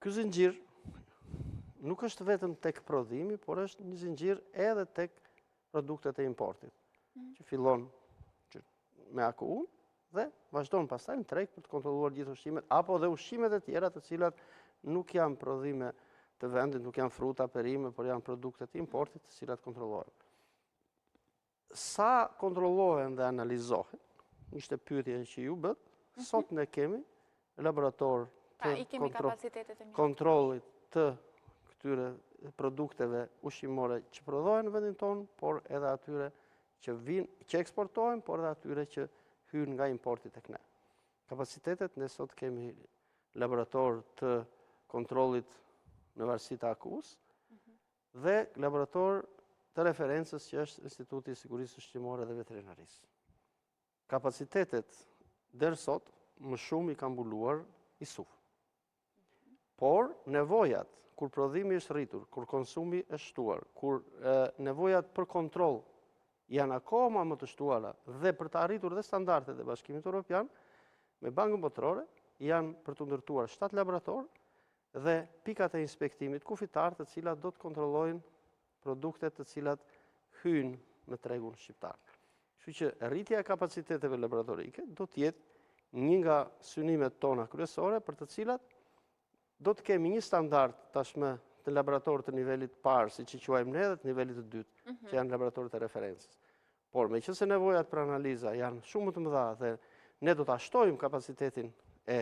ky zinxhir nuk është vetëm tek prodhimi, por është një zinxhir edhe tek produktet e importit, që fillon me AKU dhe vazhdon pastaj në treg për të kontrolluar gjithë ushqimet, apo dhe ushqimet e tjera të cilat nuk janë prodhime të vendit, nuk janë fruta, perime, por janë produkte të importit të cilat kontrollohen. Sa kontrollohen dhe analizohen, ishte pyetje që ju bët, sot ne kemi laborator të kontrollit të këtyre produkteve ushqimore që prodhohen në vendin tonë, por edhe atyre që eksportohen, por edhe atyre që hynë nga importi tek ne. Kapacitetet, ne sot kemi laborator të kontrollit në varësi të AKU-s dhe laborator të referencës që është Instituti i Sigurisë Ushqimore dhe Veterinarisë. Kapacitetet deri sot më shumë i kanë mbuluar ISUF. Por nevojat kur prodhimi është rritur, kur konsumi është shtuar, kur nevojat për kontroll janë akoma më të shtuara dhe për të arritur dhe standardet e Bashkimit Evropian, me Bankën Botërore janë për të ndërtuar 7 laborator dhe pikat e inspektimit kufitar të cilat do të kontrollojnë produktet të cilat hyjnë në tregun shqiptar. Kështu që rritja e kapaciteteve laboratorike do të jetë një nga synimet tona kryesore për të cilat do të kemi një standard tashmë të laboratorët të nivelit parë, si që quajmë ne, dhe të nivelit të dytë, që janë laboratorët e referencës. Por me qëse nevojat për analiza janë shumë më të mëdha dhe ne do të ashtojmë kapacitetin e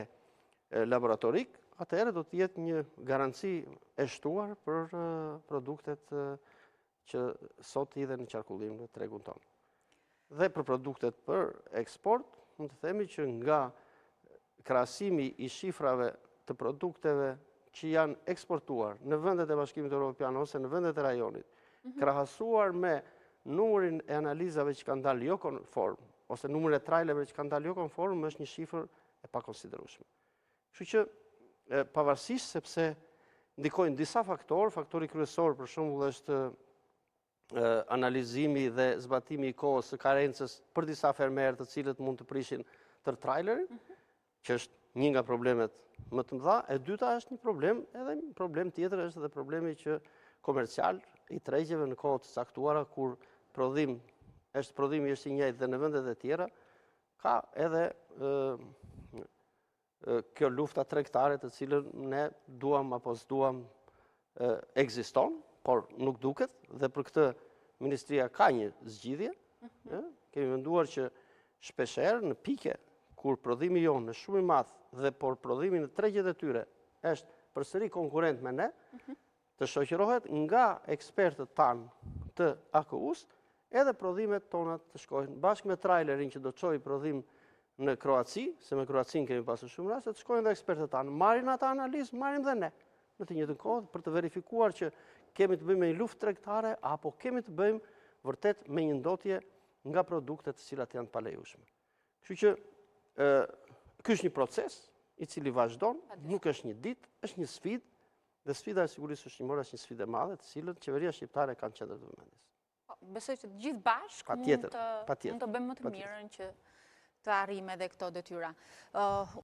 laboratorik, atëherë do të jetë një garanci e shtuar për produktet që sot hidhen në qarkullim në tregun tonë. Dhe për produktet për eksport, mund të themi që nga krahasimi i shifrave të produkteve që janë eksportuar në vendet e Bashkimit Evropian ose në vendet e rajonit, krahasuar me numrin e analizave që kanë dalë jo konform, ose numrin e trajlerëve që kanë dalë jo konform, është një shifër e pakonsiderueshme. Kështu që pavarësisht sepse ndikojnë disa faktori kryesor për shembull është analizimi dhe zbatimi i kohës së karencës për disa fermerë të cilët mund të prishin tër trajlerin, që është një nga problemet më të mëdha, e dyta është një problem, edhe një problem tjetër është edhe problemi që komercial i tregjeve në kohë të caktuara kur prodhimi është i njëjtë dhe në vendet e tjera, ka edhe kjo lufta tregtare të cilën ne duam apo s'duam ekziston, por nuk duket, dhe për këtë Ministria ka një zgjidhje. Kemi menduar që shpeshherë në pike kur prodhimi jonë është shumë i madh dhe por prodhimi në tregjet e tyre është përsëri konkurrent me ne, të shoqërohet nga ekspertët tanë të AKU-s, edhe prodhimet tona të shkojnë bashkë me trailerin që do të çojë prodhim në Kroaci, se me Kroacin kemi pasur shumë raste, të shkojnë dhe ekspertët tanë, marrin ata analizë, marrim dhe ne në të njëjtën kohë për të verifikuar që kemi të bëjmë me një luftë tregtare apo kemi të bëjmë vërtet me një ndotje nga produktet të cilat janë pa lejueshme. Kështu që ky është një proces i cili vazhdon, nuk është një ditë, është një sfidë, dhe sfida e sigurisë ushqimore është një sfidë e madhe, të cilën qeveria shqiptare ka në qendër të vëmendjes. Besoj që të gjithë bashkë mund të bëjmë më të mirën që të arrijmë edhe këto detyra.